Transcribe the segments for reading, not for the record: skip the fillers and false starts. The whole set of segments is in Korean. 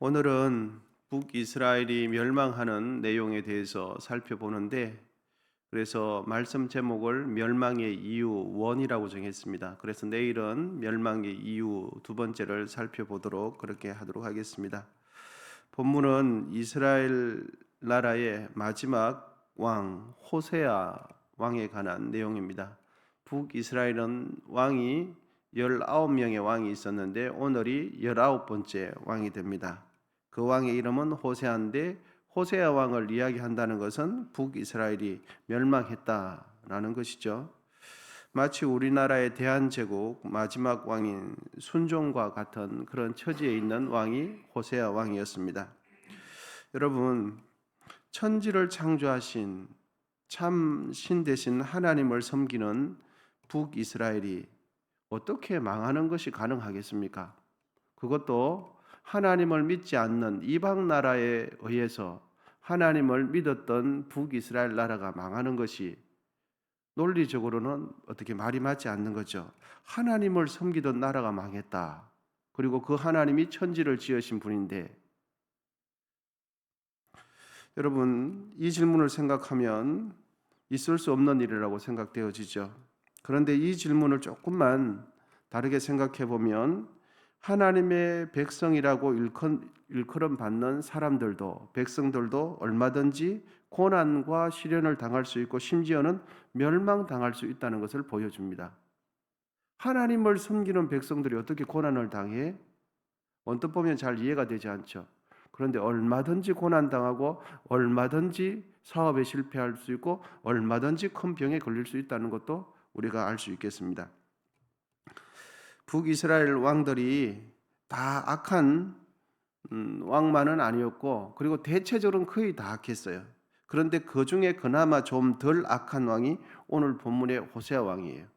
오늘은 북이스라엘이 멸망하는 내용에 대해서 살펴보는데, 그래서 말씀 제목을 멸망의 이유 원이라고 정했습니다. 그래서 내일은 멸망의 이유 두 번째를 살펴보도록 그렇게 하도록 하겠습니다. 본문은 이스라엘 나라의 마지막 왕 호세아 왕에 관한 내용입니다. 북이스라엘은 왕이 19명의 왕이 있었는데 오늘이 19번째 왕이 됩니다. 그 왕의 이름은 호세아인데, 호세아 왕을 이야기한다는 것은 북이스라엘이 멸망했다라는 것이죠. 마치 우리나라의 대한제국 마지막 왕인 순종과 같은 그런 처지에 있는 왕이 호세아 왕이었습니다. 여러분, 천지를 창조하신 참 신 되신 하나님을 섬기는 북이스라엘이 어떻게 망하는 것이 가능하겠습니까? 그것도 하나님을 믿지 않는 이방 나라에 의해서 하나님을 믿었던 북이스라엘 나라가 망하는 것이 논리적으로는 어떻게 말이 맞지 않는 거죠. 하나님을 섬기던 나라가 망했다. 그리고 그 하나님이 천지를 지으신 분인데, 여러분, 이 질문을 생각하면 있을 수 없는 일이라고 생각되어지죠. 그런데 이 질문을 조금만 다르게 생각해 보면, 하나님의 백성이라고 일컬음 받는 사람들도, 백성들도 얼마든지 고난과 시련을 당할 수 있고 심지어는 멸망당할 수 있다는 것을 보여줍니다. 하나님을 섬기는 백성들이 어떻게 고난을 당해? 언뜻 보면 잘 이해가 되지 않죠. 그런데 얼마든지 고난당하고 얼마든지 사업에 실패할 수 있고 얼마든지 큰 병에 걸릴 수 있다는 것도 우리가 알 수 있겠습니다. 북이스라엘 왕들이 다 악한 왕만은 아니었고, 그리고 대체적으로는 거의 다 악했어요. 그런데 그 중에 그나마 좀 덜 악한 왕이 오늘 본문의 호세아 왕이에요.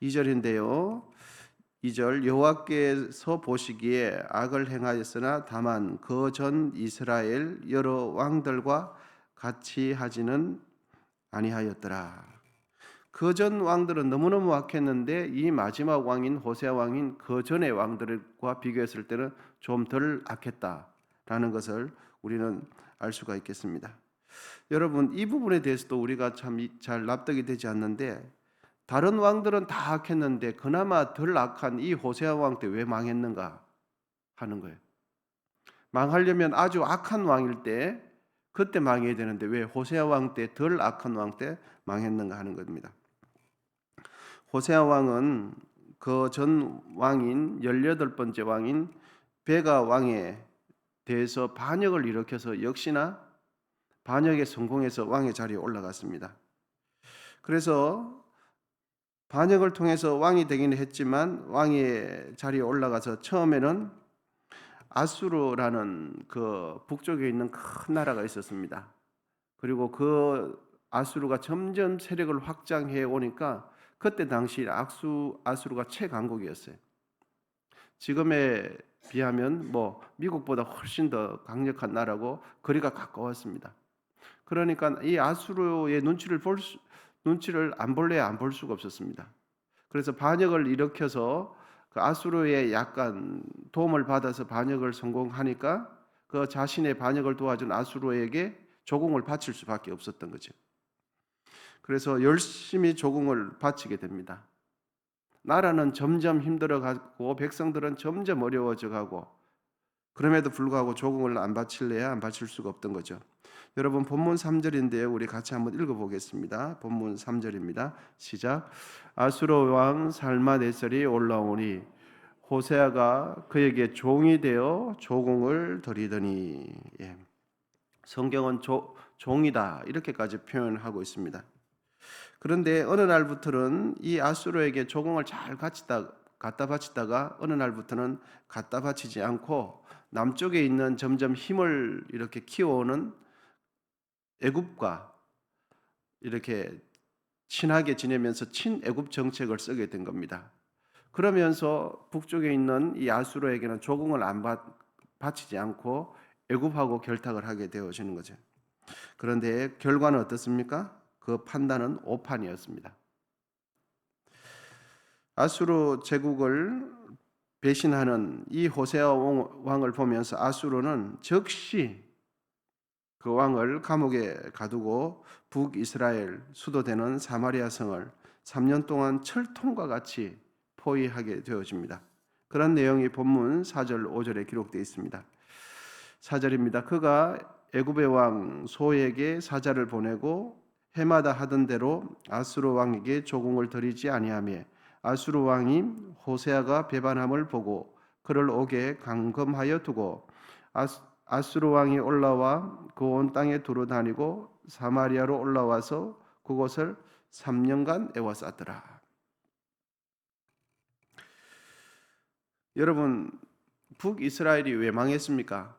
2절인데요. 2절, 여호와께서 보시기에 악을 행하였으나 다만 그 전 이스라엘 여러 왕들과 같이 하지는 아니하였더라. 그 전 왕들은 너무너무 악했는데 이 마지막 왕인 호세아 왕인 그 전의 왕들과 비교했을 때는 좀 덜 악했다라는 것을 우리는 알 수가 있겠습니다. 여러분, 이 부분에 대해서도 우리가 참 잘 납득이 되지 않는데, 다른 왕들은 다 악했는데 그나마 덜 악한 이 호세아 왕 때 왜 망했는가 하는 거예요. 망하려면 아주 악한 왕일 때 그때 망해야 되는데 왜 호세아 왕 때 덜 악한 왕 때 망했는가 하는 겁니다. 호세아 왕은 그 전 왕인 18번째 왕인 베가 왕에 대해서 반역을 일으켜서 역시나 반역에 성공해서 왕의 자리에 올라갔습니다. 그래서 반역을 통해서 왕이 되기는 했지만 왕의 자리에 올라가서 처음에는 아수르라는 그 북쪽에 있는 큰 나라가 있었습니다. 그리고 그 아수르가 점점 세력을 확장해 오니까 그때 당시 아수르가 최강국이었어요. 지금에 비하면 미국보다 훨씬 더 강력한 나라고 거리가 가까웠습니다. 그러니까 이 아수르의 눈치를 안 볼래 안 볼 수가 없었습니다. 그래서 반역을 일으켜서 그 아수르의 약간 도움을 받아서 반역을 성공하니까 그 자신의 반역을 도와준 아수르에게 조공을 바칠 수밖에 없었던 거죠. 그래서 열심히 조공을 바치게 됩니다. 나라는 점점 힘들어가고 백성들은 점점 어려워져 가고, 그럼에도 불구하고 조공을 안 바칠래야 안 바칠 수가 없던 거죠. 여러분, 본문 3절인데요. 우리 같이 한번 읽어보겠습니다. 본문 3절입니다. 시작. 아수르 왕 살마네셀이 올라오니 호세아가 그에게 종이 되어 조공을 드리더니. 예. 성경은 종이다 이렇게까지 표현하고 있습니다. 그런데 어느 날부터는 이 아수르에게 조공을 잘 갖다 바치다가 어느 날부터는 갖다 바치지 않고 남쪽에 있는 점점 힘을 이렇게 키워오는 애굽과 이렇게 친하게 지내면서 친애굽 정책을 쓰게 된 겁니다. 그러면서 북쪽에 있는 이 아수르에게는 조공을 안 바치지 않고 애굽하고 결탁을 하게 되어지는 거죠. 그런데 결과는 어떻습니까? 그 판단은 오판이었습니다. 아수르 제국을 배신하는 이 호세아 왕을 보면서 아수르는 즉시 그 왕을 감옥에 가두고 북이스라엘 수도되는 사마리아 성을 3년 동안 철통과 같이 포위하게 되어집니다. 그런 내용이 본문 4절 5절에 기록되어 있습니다. 4절입니다. 그가 애굽의 왕 소에게 사자를 보내고 해마다 하던 대로 아수르 왕에게 조공을 드리지 아니하며 아수르 왕이 호세아가 배반함을 보고 그를 옥에 감금하여 두고 아수르 왕이 올라와 그 온 땅에 두루 다니고 사마리아로 올라와서 그곳을 3년간 에워쌌더라. 여러분, 북이스라엘이 왜 망했습니까?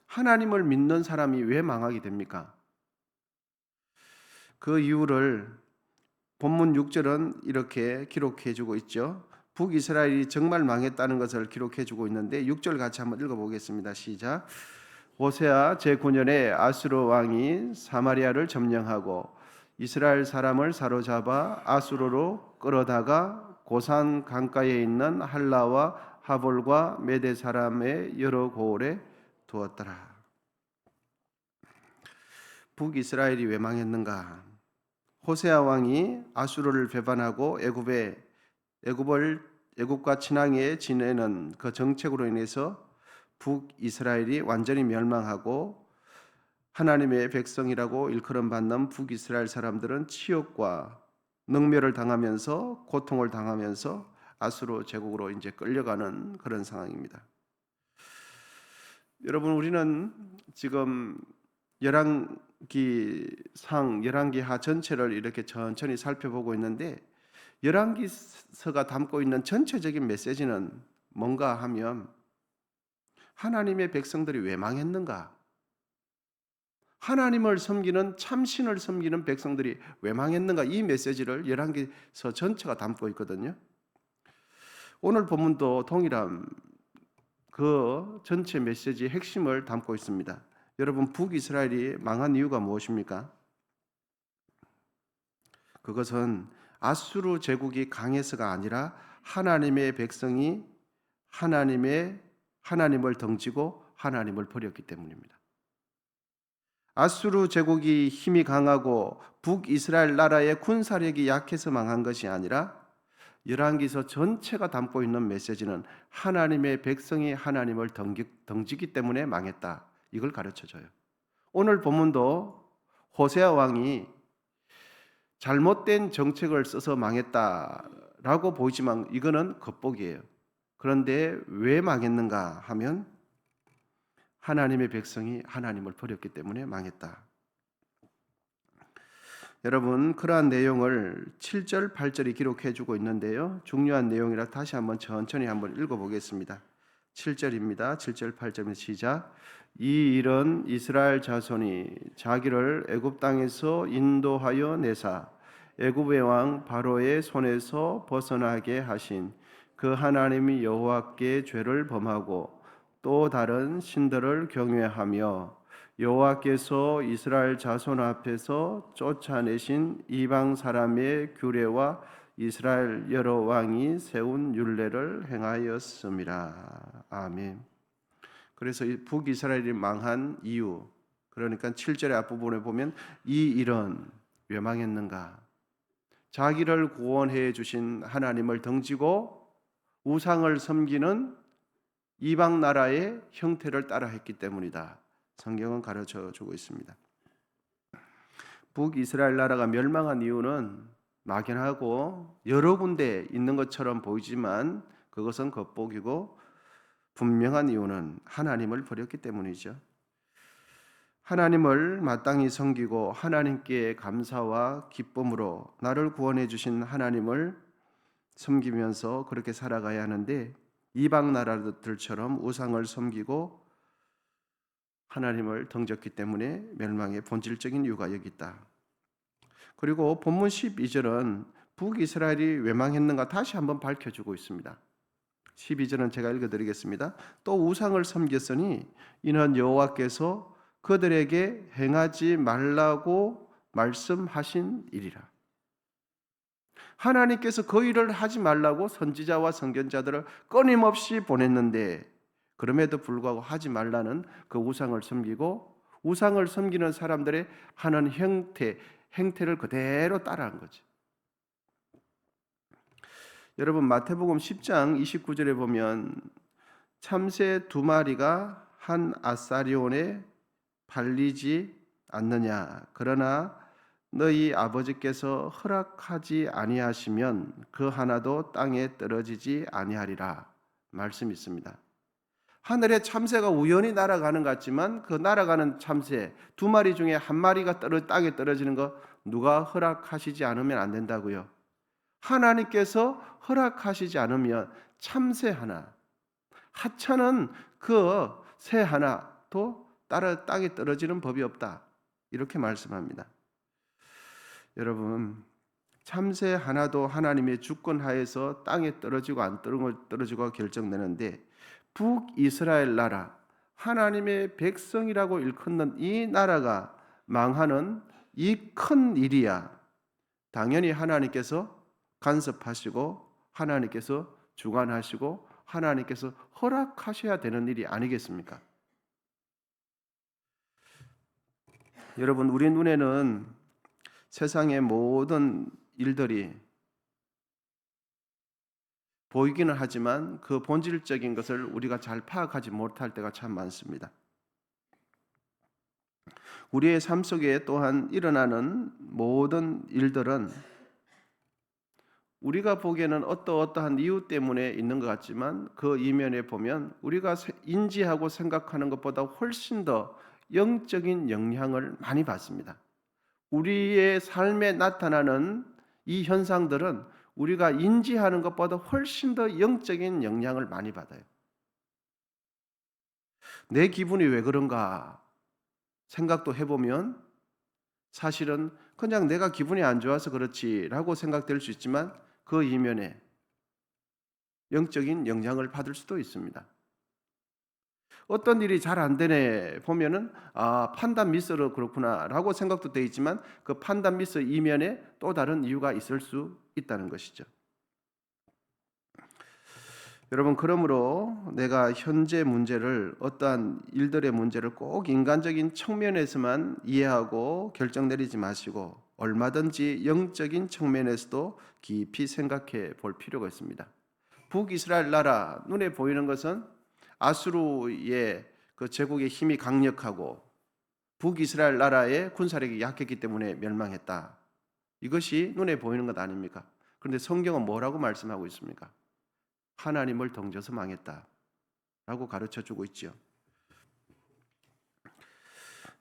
하나님을 믿는 사람이 왜 망하게 됩니까? 그 이유를 본문 6절은 이렇게 기록해 주고 있죠. 북이스라엘이 정말 망했다는 것을 기록해 주고 있는데 6절 같이 한번 읽어보겠습니다. 시작. 호세아 제9년에 아수르 왕이 사마리아를 점령하고 이스라엘 사람을 사로잡아 아수르로 끌어다가 고산 강가에 있는 할라와 하볼과 메대 사람의 여러 고을에 두었더라. 북이스라엘이 왜 망했는가? 호세아 왕이 아수르를 배반하고 애굽과 친항에 지내는 그 정책으로 인해서 북이스라엘이 완전히 멸망하고 하나님의 백성이라고 일컬음받는 북이스라엘 사람들은 치욕과 능멸을 당하면서 고통을 당하면서 아수르 제국으로 이제 끌려가는 그런 상황입니다. 여러분, 우리는 지금 열왕기하 전체를 이렇게 천천히 살펴보고 있는데 열왕기서가 담고 있는 전체적인 메시지는 뭔가 하면 하나님의 백성들이 왜 망했는가? 하나님을 섬기는 참신을 섬기는 백성들이 왜 망했는가? 이 메시지를 열왕기서 전체가 담고 있거든요. 오늘 본문도 동일한 그 전체 메시지의 핵심을 담고 있습니다. 여러분, 북이스라엘이 망한 이유가 무엇입니까? 그것은 아수르 제국이 강해서가 아니라 하나님의 백성이 하나님을 덩치고 하나님을 버렸기 때문입니다. 아수르 제국이 힘이 강하고 북이스라엘 나라의 군사력이 약해서 망한 것이 아니라 열왕기서 전체가 담고 있는 메시지는 하나님의 백성이 하나님을 덩치기 때문에 망했다. 이걸 가르쳐줘요. 오늘 본문도 호세아 왕이 잘못된 정책을 써서 망했다라고 보이지만 이거는 겉보기예요. 그런데 왜 망했는가 하면 하나님의 백성이 하나님을 버렸기 때문에 망했다. 여러분, 그러한 내용을 7절, 8절이 기록해 주고 있는데요. 중요한 내용이라 다시 한번 천천히 한번 읽어보겠습니다. 7절입니다. 7절, 8절입니다. 시작. 이 일은 이스라엘 자손이 자기를 애굽 땅에서 인도하여 내사 애굽의 왕 바로의 손에서 벗어나게 하신 그 하나님 여호와께 죄를 범하고 또 다른 신들을 경외하며 여호와께서 이스라엘 자손 앞에서 쫓아내신 이방 사람의 규례와 이스라엘 여러 왕이 세운 율례를 행하였음이라. 아멘. 그래서 북이스라엘이 망한 이유, 그러니까 7절의 앞부분에 보면 이 일은 왜 망했는가? 자기를 구원해 주신 하나님을 덩치고 우상을 섬기는 이방 나라의 형태를 따라했기 때문이다. 성경은 가르쳐 주고 있습니다. 북이스라엘 나라가 멸망한 이유는 막연하고 여러 군데 있는 것처럼 보이지만 그것은 겉보기고 분명한 이유는 하나님을 버렸기 때문이죠. 하나님을 마땅히 섬기고 하나님께 감사와 기쁨으로 나를 구원해 주신 하나님을 섬기면서 그렇게 살아가야 하는데 이방 나라들처럼 우상을 섬기고 하나님을 덩쳤기 때문에 멸망의 본질적인 이유가 여기 있다. 그리고 본문 12절은 북이스라엘이 왜 망했는가 다시 한번 밝혀주고 있습니다. 12절은 제가 읽어드리겠습니다. 또 우상을 섬겼으니 이는 여호와께서 그들에게 행하지 말라고 말씀하신 일이라. 하나님께서 그 일을 하지 말라고 선지자와 선견자들을 끊임없이 보냈는데 그럼에도 불구하고 하지 말라는 그 우상을 섬기고 우상을 섬기는 사람들의 하는 행태를 그대로 따라한 거죠. 여러분 마태복음 10장 29절에 보면 참새 2마리가 한 아사리온에 팔리지 않느냐 그러나 너희 아버지께서 허락하지 아니하시면 그 하나도 땅에 떨어지지 아니하리라 말씀이 있습니다. 하늘에 참새가 우연히 날아가는 것 같지만 그 날아가는 참새 2마리 중에 1마리가 땅에 떨어지는 거 누가 허락하시지 않으면 안 된다고요. 하나님께서 허락하시지 않으면 참새 하나, 하찮은 그 새 하나도 땅에 떨어지는 법이 없다. 이렇게 말씀합니다. 여러분, 참새 하나도 하나님의 주권 하에서 땅에 떨어지고 안 떨어지고 결정되는데 북이스라엘 나라, 하나님의 백성이라고 일컫는 이 나라가 망하는 이 큰 일이야. 당연히 하나님께서 간섭하시고 하나님께서 주관하시고 하나님께서 허락하셔야 되는 일이 아니겠습니까? 여러분, 우리 눈에는 세상의 모든 일들이 보이기는 하지만 그 본질적인 것을 우리가 잘 파악하지 못할 때가 참 많습니다. 우리의 삶 속에 또한 일어나는 모든 일들은 우리가 보기에는 어떠한 이유 때문에 있는 것 같지만 그 이면에 보면 우리가 인지하고 생각하는 것보다 훨씬 더 영적인 영향을 많이 받습니다. 우리의 삶에 나타나는 이 현상들은 우리가 인지하는 것보다 훨씬 더 영적인 영향을 많이 받아요. 내 기분이 왜 그런가 생각도 해보면 사실은 그냥 내가 기분이 안 좋아서 그렇지라고 생각될 수 있지만 그 이면에 영적인 영향을 받을 수도 있습니다. 어떤 일이 잘 안 되네 보면은 판단 미스로 그렇구나라고 생각도 돼 있지만 그 판단 미스 이면에 또 다른 이유가 있을 수 있다는 것이죠. 여러분, 그러므로 내가 현재 문제를 어떠한 일들의 문제를 꼭 인간적인 측면에서만 이해하고 결정 내리지 마시고 얼마든지 영적인 측면에서도 깊이 생각해 볼 필요가 있습니다. 북이스라엘 나라 눈에 보이는 것은 아수르의 그 제국의 힘이 강력하고 북이스라엘 나라의 군사력이 약했기 때문에 멸망했다. 이것이 눈에 보이는 것 아닙니까? 그런데 성경은 뭐라고 말씀하고 있습니까? 하나님을 덩져서 망했다 라고 가르쳐주고 있죠.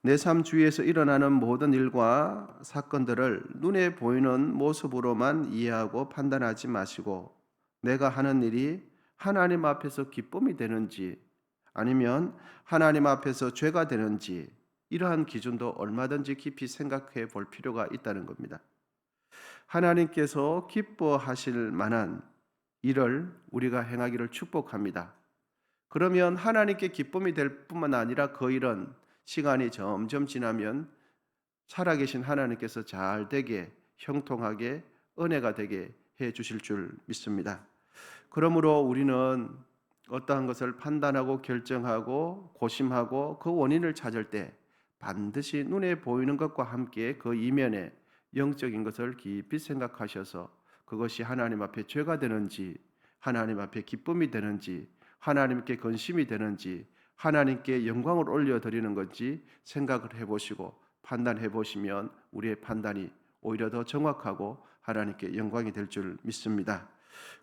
내 삶 주위에서 일어나는 모든 일과 사건들을 눈에 보이는 모습으로만 이해하고 판단하지 마시고 내가 하는 일이 하나님 앞에서 기쁨이 되는지 아니면 하나님 앞에서 죄가 되는지 이러한 기준도 얼마든지 깊이 생각해 볼 필요가 있다는 겁니다. 하나님께서 기뻐하실 만한 일을 우리가 행하기를 축복합니다. 그러면 하나님께 기쁨이 될 뿐만 아니라 그 일은 시간이 점점 지나면 살아계신 하나님께서 잘 되게 형통하게 은혜가 되게 해 주실 줄 믿습니다. 그러므로 우리는 어떠한 것을 판단하고 결정하고 고심하고 그 원인을 찾을 때 반드시 눈에 보이는 것과 함께 그 이면에 영적인 것을 깊이 생각하셔서 그것이 하나님 앞에 죄가 되는지 하나님 앞에 기쁨이 되는지 하나님께 건심이 되는지 하나님께 영광을 올려드리는 건지 생각을 해보시고 판단해 보시면 우리의 판단이 오히려 더 정확하고 하나님께 영광이 될 줄 믿습니다.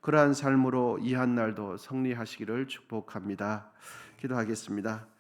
그러한 삶으로 이 한 날도 승리하시기를 축복합니다. 기도하겠습니다.